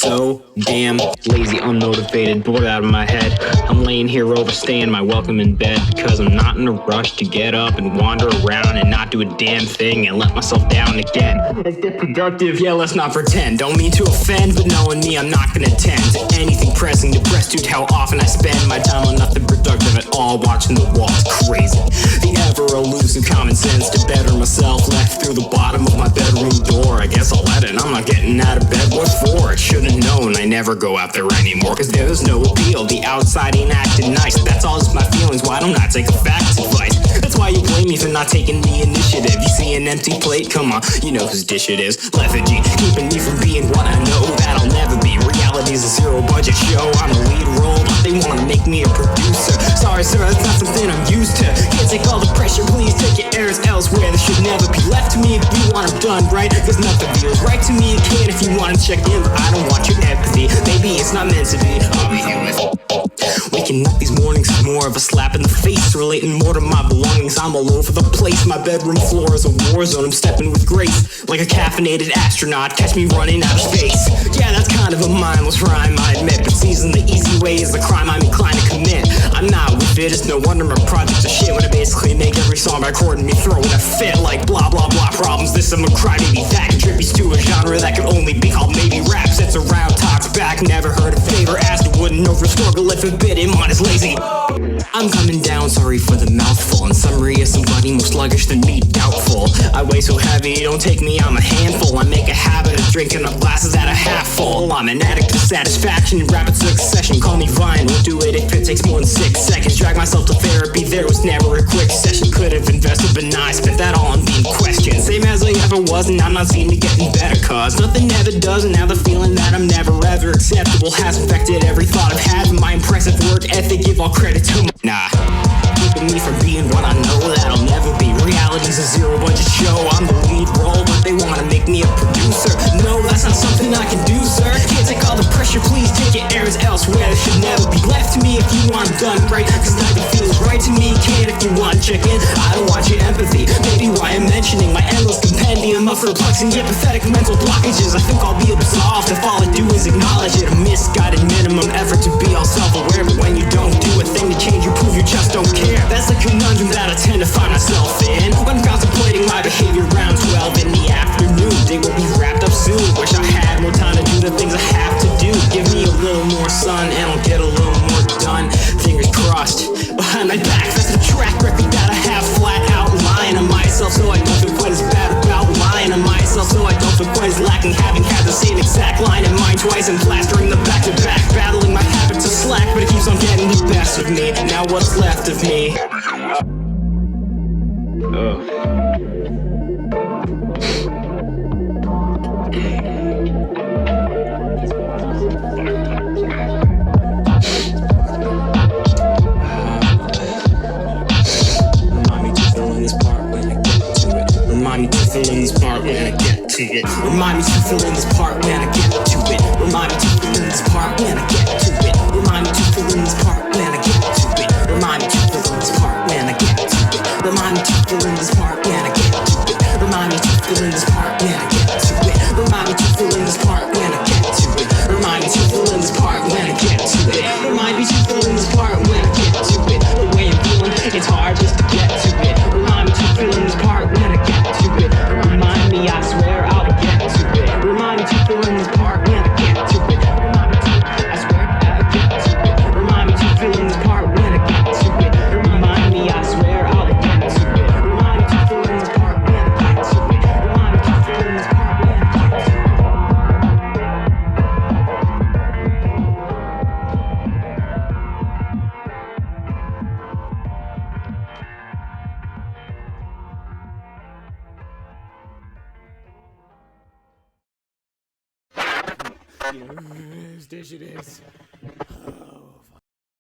so damn lazy, unmotivated, bored out of my head. I'm laying here overstaying my welcome in bed because I'm not in a rush to get up and wander around and not do a damn thing and let myself down again. Let's get productive, yeah, let's not pretend. Don't mean to offend, but knowing me, I'm not gonna tend to anything pressing. Depressed due to how often I spend my time on nothing productive at all, watching the walls crazy. The ever-elusive common sense to better myself left through the bottom of my bedroom door. I guess I'll let it, I'm not getting out of bed, what for? Should've known I never go out there anymore, cause there's no appeal. The outside ain't acting nice, that's all just my feelings. Why don't I take a facts advice? That's why you blame me for not taking the initiative. You see an empty plate, come on, you know whose dish it is. Lethargy, keeping me from being what I know that I'll never be. Reality's a zero budget show, I'm a lead role, but they wanna make me a producer. Sorry sir, that's not something I'm used to. Can't take all the pressure, please take your errors elsewhere. This should never be left to me if you want them done right, cause nothing feels right to me. You can if you wanna check in, but I don't want your empathy. Maybe it's not meant to be, I'll be here with waking up these mornings is more of a slap in the face, relating more to my belongings. I'm all over the place, my bedroom floor is a war zone. I'm stepping with grace, like a caffeinated astronaut. Catch me running out of space. Yeah, that's kind of a mindless rhyme, I admit, but seizing the easy way is the crime I'm inclined to commit. I'm not with it, it's no wonder my projects are shit when I basically make every song by chord and me throw in a fit. Like blah blah blah problems, this I'm a crybaby. That contributes to a genre that could only be called maybe rap. Sits around, talks back, never heard a favor asked. It wouldn't overstruggle if a bit in mine is lazy. I'm coming down, sorry for the mouthful. In summary, is somebody more sluggish than me, doubtful. I weigh so heavy, don't take me, I'm a handful. I make a habit of drinking up glasses at a half full. I'm an addict to satisfaction in rapid succession. Call me Vine, won't do it if it takes more than 6 seconds. Drag myself to therapy, there was never a quick session. Could have invested, but nah, I spent that all on being questioned. Same as I ever was, and I'm not seeing it getting better, cause nothing ever does, and now the feeling that I'm never ever acceptable has infected every thought I've had. My impressive work ethic, give all credit to me. Nah, keeping me from being what I know that I'll never be. Reality's a zero budget show, I'm the lead role, but they wanna make me a producer. No, that's not something I can do, sir. Can't take all the pressure, please take your errors elsewhere. This should never be left to me if you want done right, cause neither feels right to me. Can if you want check in, I don't want your empathy. Maybe why I'm mentioning my endless compendium of perplexing yet pathetic mental blockages. I think I'll be absolved if all I do is acknowledge it. A misguided minimum effort to be all self-aware, but when you don't do a thing to change, you prove you just don't care. That's the conundrum that I tend to find myself in when contemplating my behavior around 12 in the afternoon. Day will be wrapped up soon. Wish I had more time to do the things I have to do. Give me a little more sun and I'll get a little more done. Fingers crossed. Behind my back, that's the track record that I have flat out. Lying to myself so I don't feel quite as bad about lying to myself so I don't feel quite as lacking. Having had the same exact line in mind twice and plastering them back to back. Battling my habits of slack, but it keeps on getting the best of me. Now what's left of me? Remind me to fill in this part when I get to it. Remind me to fill in this part when I get to it. Remind me to fill in this part when I get to it. Remind me to fill in this part when I get to it. Remind me to fill in this part when I get to it. Remind me to fill in this part when I get to it. Remind me to fill in this part when I get to it. Remind me to fill in this part when I get to it. Remind me to fill in this part when I get to it. Remind me to fill in this part when I get to it. Remind me to fill in this part when I get to it. The way I'm feeling, it's hard just to get to it. Remind me to fill in this part when I get to it. Remind me, I swear I'll get to it. Remind me to fill in this part when I get to it. Remind me to, I swear I'll get to it. Remind me to fill in this part when I get to it. Remind me, I swear I'll get to it. Remind me to fill in this part when I get to it. Remind me to fill in this part when I get to it. Whose dish it is?